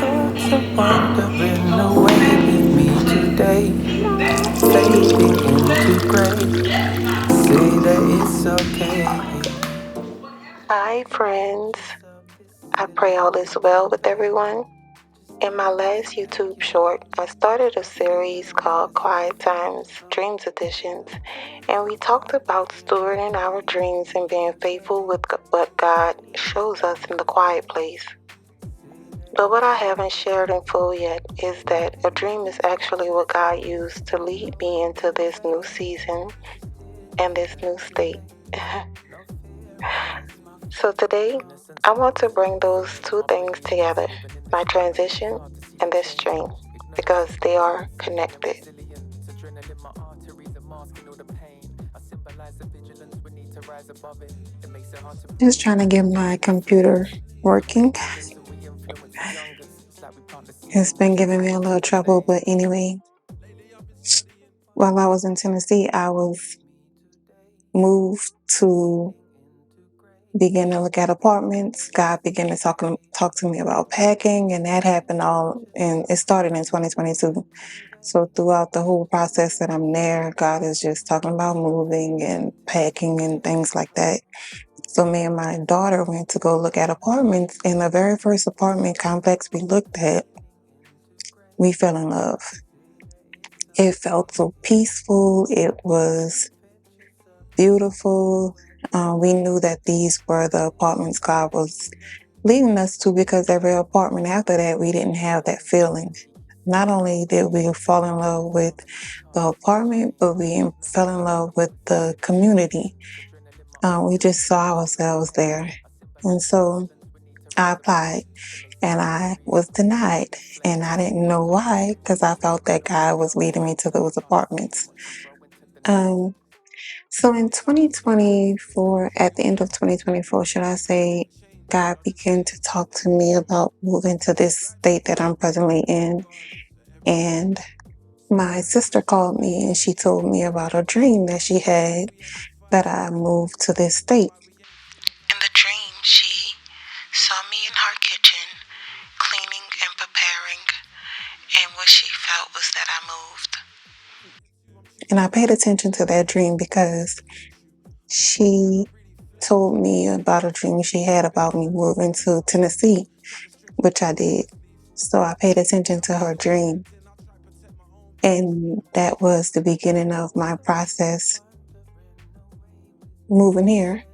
Thoughts of wandering away with me today, fading into gray. Say that it's okay. Hi, friends. I pray all is well with everyone. In my last YouTube short, I started a series called Quiet Times Dreams Editions, and we talked about stewarding our dreams and being faithful with what God shows us in the quiet place. But what I haven't shared in full yet is that a dream is actually what God used to lead me into this new season and this new state. So today, I want to bring those two things together, my transition and this dream, because they are connected. Just trying to get my computer working. It's been giving me a little trouble, but anyway, while I was in Tennessee, I was moved to begin to look at apartments. God began to talk to me about packing, and that happened and it started in 2022. So throughout the whole process that I'm there, God is just talking about moving and packing and things like that. So me and my daughter went to go look at apartments, and the very first apartment complex we looked at, we fell in love. It felt so peaceful. It was beautiful. We knew that these were the apartments God was leading us to, because every apartment after that, we didn't have that feeling. Not only did we fall in love with the apartment, but we fell in love with the community. We just saw ourselves there. And so I applied and I was denied. And I didn't know why, because I felt that God was leading me to those apartments. So in 2024, at the end of 2024, should I say, God began to talk to me about moving to this state that I'm presently in. And my sister called me and she told me about a dream that she had that I moved to this state. In the dream, she saw me in her kitchen, cleaning and preparing, and what she felt was that I moved. And I paid attention to that dream because she told me about a dream she had about me moving to Tennessee, which I did. So I paid attention to her dream. And that was the beginning of my process moving here.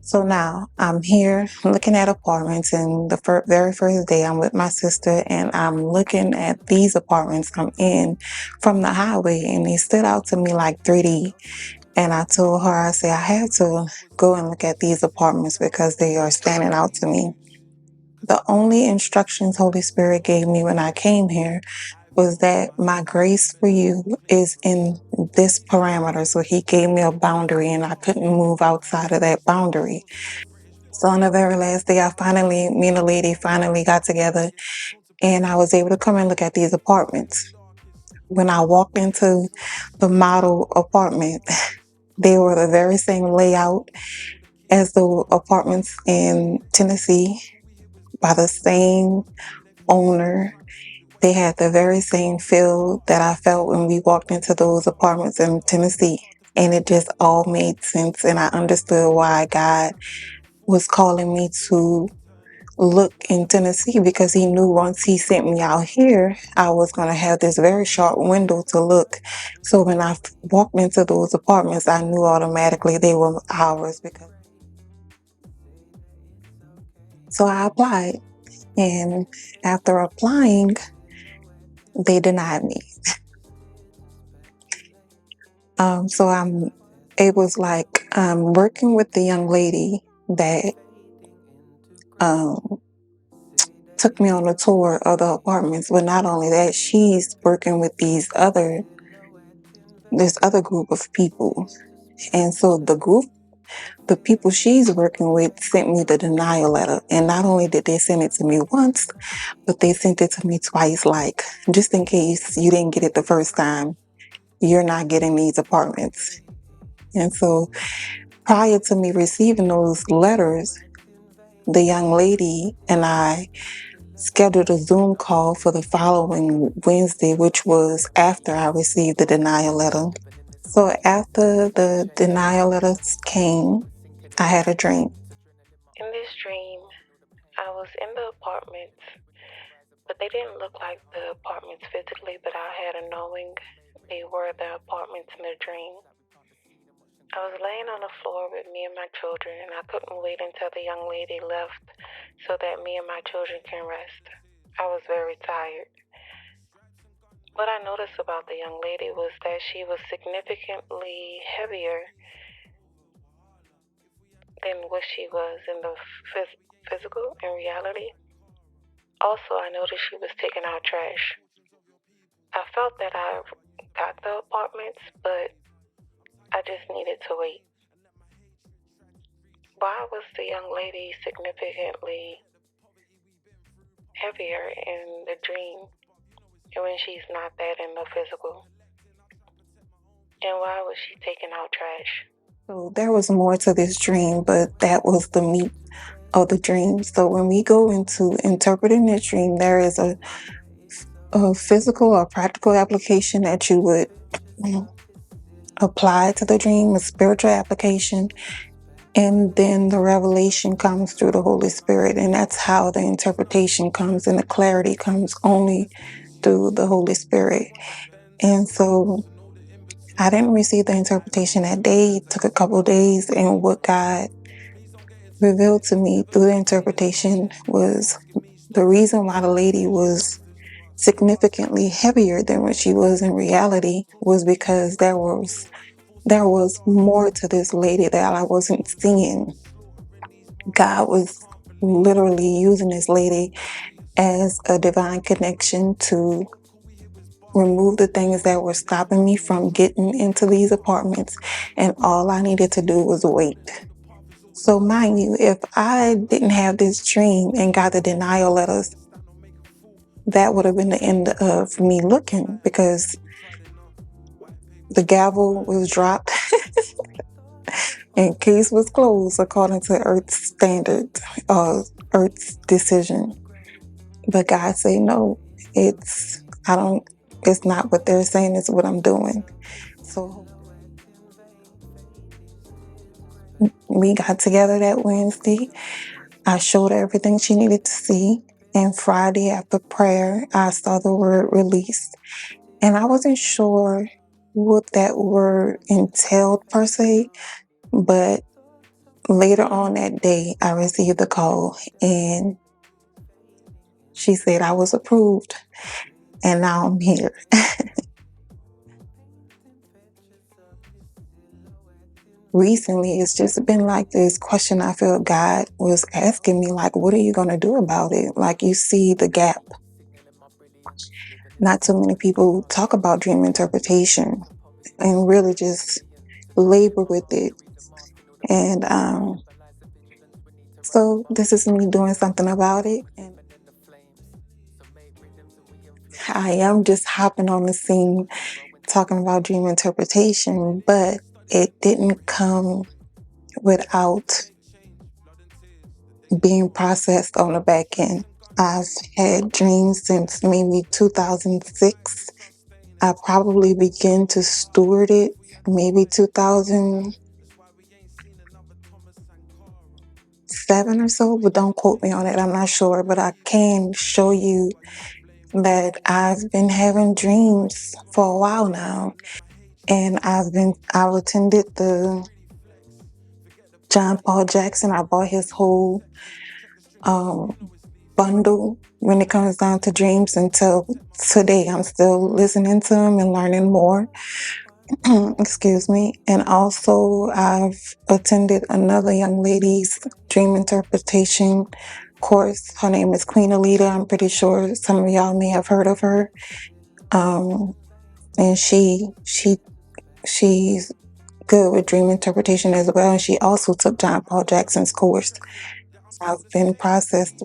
So now I'm here looking at apartments, and the very first day I'm with my sister and I'm looking at these apartments I'm in from the highway, and they stood out to me like 3D. And I told her, I said, I have to go and look at these apartments because they are standing out to me. The only instructions Holy Spirit gave me when I came here was that my grace for you is in this parameter. So he gave me a boundary and I couldn't move outside of that boundary. So on the very last day, me and the lady finally got together and I was able to come and look at these apartments. When I walked into the model apartment, they were the very same layout as the apartments in Tennessee by the same owner. They had the very same feel that I felt when we walked into those apartments in Tennessee. And it just all made sense. And I understood why God was calling me to look in Tennessee, because he knew once he sent me out here, I was going to have this very short window to look. So when I walked into those apartments, I knew automatically they were ours. So I applied. And after applying, they denied me. It was like working with the young lady that took me on a tour of the apartments. But not only that, she's working with this other group of people. And so the people she's working with sent me the denial letter. And not only did they send it to me once, but they sent it to me twice, like, just in case you didn't get it the first time, you're not getting these apartments. And so prior to me receiving those letters, the young lady and I scheduled a Zoom call for the following Wednesday, which was after I received the denial letter. So after the denial letters came, I had a dream. In this dream, I was in the apartments, but they didn't look like the apartments physically, but I had a knowing they were the apartments in the dream. I was laying on the floor with me and my children, and I couldn't wait until the young lady left so that me and my children can rest. I was very tired. What I noticed about the young lady was that she was significantly heavier than what she was in the physical in reality. Also, I noticed she was taking out trash. I felt that I got the apartments, but I just needed to wait. Why was the young lady significantly heavier in the dream when she's not that in the physical? And why was she taking out trash? So there was more to this dream, but that was the meat of the dream. So when we go into interpreting the dream, there is a physical or practical application that you would apply to the dream, a spiritual application, and then the revelation comes through the Holy Spirit. And that's how the interpretation comes, and the clarity comes only through the Holy Spirit. And so I didn't receive the interpretation that day. It took a couple of days, and what God revealed to me through the interpretation was the reason why the lady was significantly heavier than what she was in reality was because there was more to this lady that I wasn't seeing. God was literally using this lady as a divine connection to remove the things that were stopping me from getting into these apartments, and all I needed to do was wait. So mind you, if I didn't have this dream and got the denial letters, that would have been the end of me looking, because the gavel was dropped and case was closed according to Earth's standards, Earth's decision. But God said, no, it's not what they're saying, it's what I'm doing. So we got together that Wednesday. I showed her everything she needed to see. And Friday after prayer, I saw the word release. And I wasn't sure what that word entailed per se, but later on that day, I received a call and she said I was approved, and now I'm here. Recently, it's just been like this question I feel God was asking me, like, what are you going to do about it? Like, you see the gap. Not too many people talk about dream interpretation and really just labor with it. And so this is me doing something about it. And I am just hopping on the scene talking about dream interpretation, but it didn't come without being processed on the back end. I've had dreams since maybe 2006. I probably began to steward it maybe 2007 or so, but don't quote me on it. I'm not sure, but I can show you that I've been having dreams for a while now. And I've attended the John Paul Jackson. I bought his whole bundle when it comes down to dreams. Until today, I'm still listening to him and learning more. Excuse me. And also, I've attended another young lady's dream interpretation course. Her name is Queen Alita. I'm pretty sure some of y'all may have heard of her. And she's good with dream interpretation as well. And she also took John Paul Jackson's course. I've been processed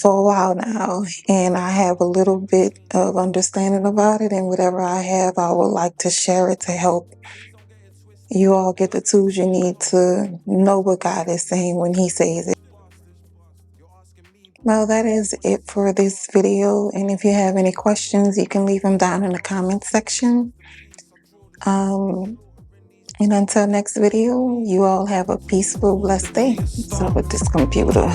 for a while now, and I have a little bit of understanding about it, and whatever I have, I would like to share it to help you all get the tools you need to know what God is saying when He says it. Well, that is it for this video. And if you have any questions, you can leave them down in the comment section. Um, and until next video, you all have a peaceful, blessed day. So with this computer.